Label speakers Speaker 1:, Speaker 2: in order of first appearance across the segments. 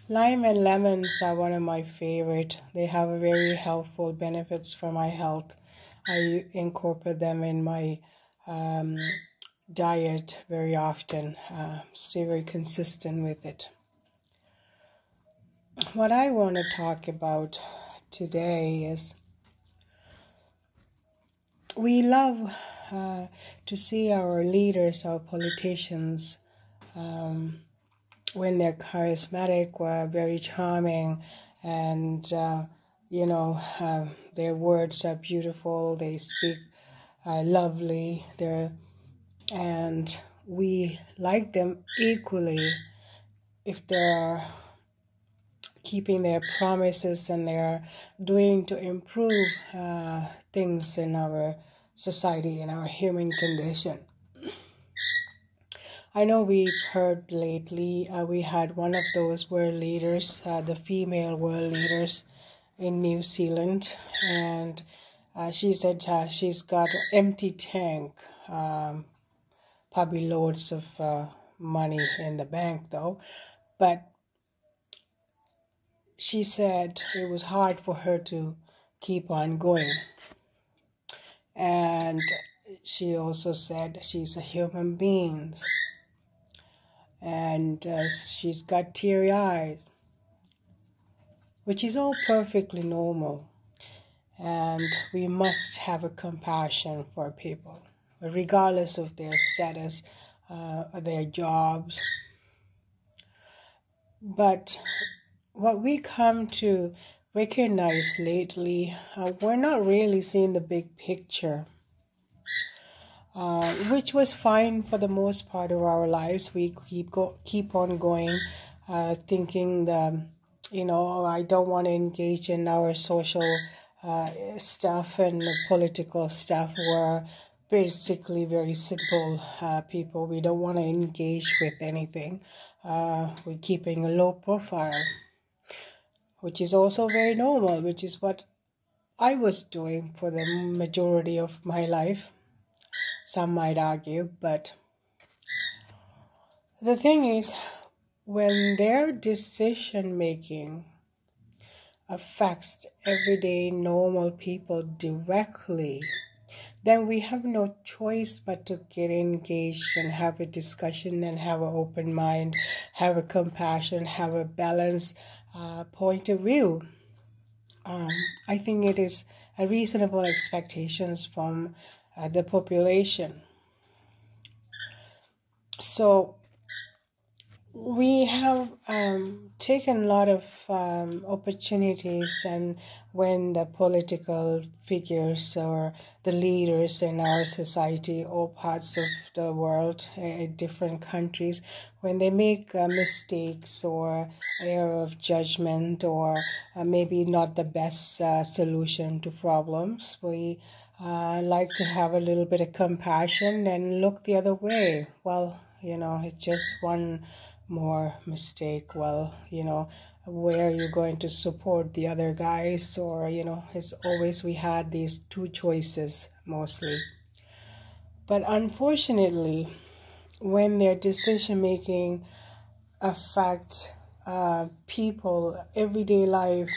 Speaker 1: Lime and lemons are one of my favorite. They have a very helpful benefits for my health. I incorporate them in my um, diet very often. Stay very consistent with it. What I want to talk about today is we love to see our leaders, our politicians, when they're charismatic or very charming, and their words are beautiful. They speak lovely. And we like them equally if they're keeping their promises and they're doing to improve things in our society, in our human condition. I know we've heard lately, we had one of those world leaders, the female world leaders in New Zealand, and she said she's got an empty tank, probably loads of money in the bank though, but she said it was hard for her to keep on going. And she also said she's a human being, and she's got teary eyes, which is all perfectly normal. And we must have a compassion for people, regardless of their status, their jobs. But what we come to recognize lately, we're not really seeing the big picture. Which was fine for the most part of our lives. We keep on going, thinking I don't want to engage in our social stuff and political stuff. We're basically very simple people. We don't want to engage with anything. We're keeping a low profile, which is also very normal, which is what I was doing for the majority of my life. Some might argue, but the thing is, when their decision making affects everyday normal people directly, then we have no choice but to get engaged and have a discussion and have an open mind, have a compassion, have a balanced point of view. I think it is a reasonable expectations from the population. So we have taken a lot of opportunities, and when the political figures or the leaders in our society, all parts of the world, different countries, when they make mistakes or error of judgment or maybe not the best solution to problems, we like to have a little bit of compassion and look the other way. Well, it's just one more mistake. Well, where are you going to support the other guys? Or, it's always we had these two choices mostly. But unfortunately, when their decision making affect people, everyday life,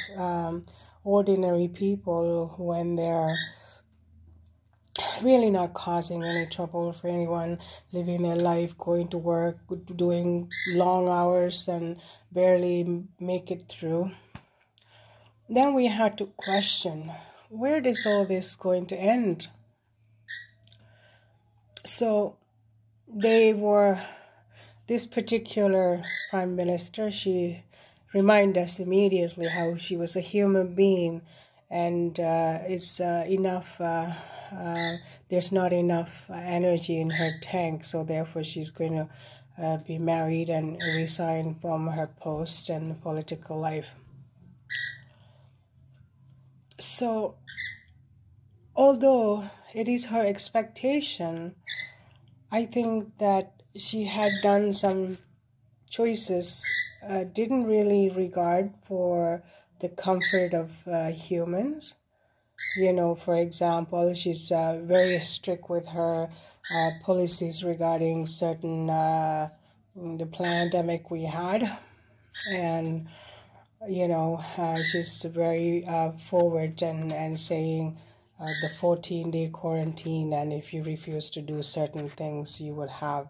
Speaker 1: ordinary people, when they're really not causing any trouble for anyone, living their life, going to work, doing long hours and barely make it through, then we had to question, where is all this going to end? So this particular prime minister, she reminded us immediately how she was a human being, and it's enough. There's not enough energy in her tank, so therefore she's going to be married and resign from her post and political life. So, although it is her expectation, I think that she had done some choices, didn't really regard for the comfort of humans. For example, she's very strict with her policies regarding certain the pandemic we had. And she's very forward and saying the 14-day quarantine, and if you refuse to do certain things, you would have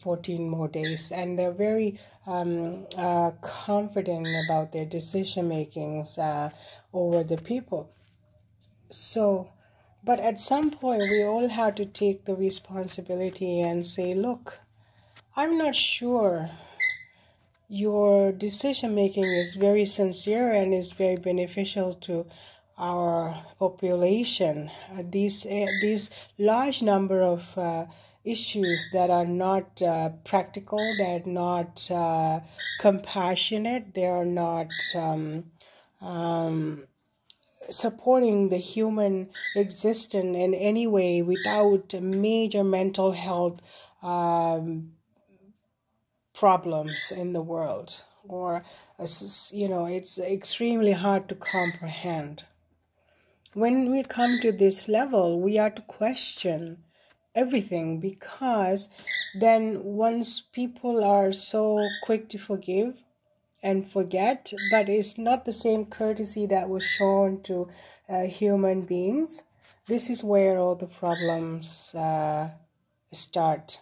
Speaker 1: 14 more days. And they're very confident about their decision makings over the people. So, but at some point, we all have to take the responsibility and say, look, I'm not sure your decision making is very sincere and is very beneficial to our population. These large number of issues that are not practical, that are not compassionate, they are not supporting the human existence in any way without major mental health problems in the world, or it's extremely hard to comprehend. When we come to this level, we are to question everything, because then once people are so quick to forgive and forget, but it's not the same courtesy that was shown to human beings, this is where all the problems start.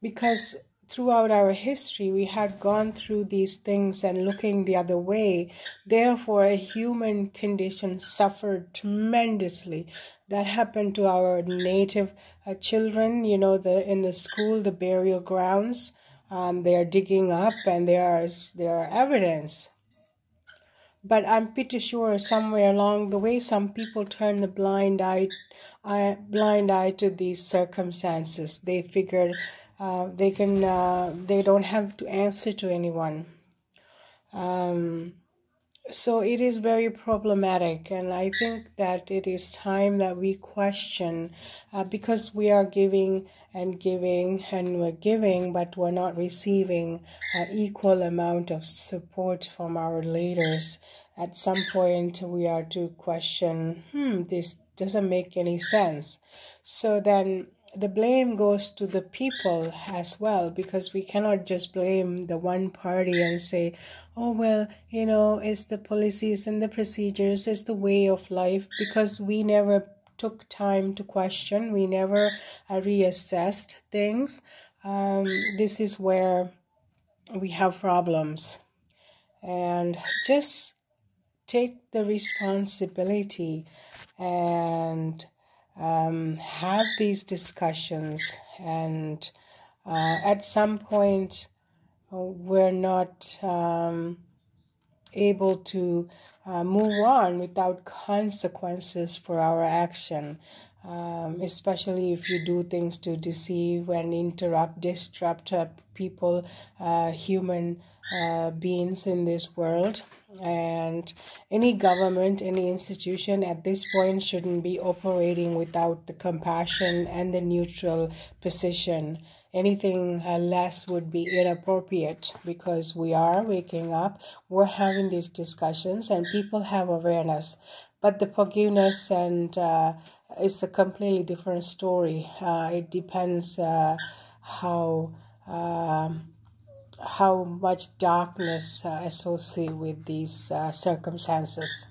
Speaker 1: Because throughout our history, we had gone through these things and looking the other way. Therefore, a human condition suffered tremendously. That happened to our native children, in the school, the burial grounds. They are digging up, and there are evidence. But I'm pretty sure somewhere along the way, some people turn the blind eye to these circumstances. They figured they don't have to answer to anyone. So it is very problematic, and I think that it is time that we question, because we are giving and giving and we're giving, but we're not receiving equal amount of support from our leaders. At some point, we are to question, this doesn't make any sense. So then the blame goes to the people as well, because we cannot just blame the one party and say, oh, well, it's the policies and the procedures, it's the way of life, because we never took time to question, we never reassessed things. This is where we have problems. And just take the responsibility and have these discussions, and at some point we're not able to move on without consequences for our action, especially if you do things to deceive and disrupt people, human beings in this world. And any government, any institution at this point shouldn't be operating without the compassion and the neutral position. Anything less would be inappropriate, because we are waking up, we're having these discussions, and people have awareness. But the forgiveness and it's a completely different story. It depends how much darkness associated with these circumstances.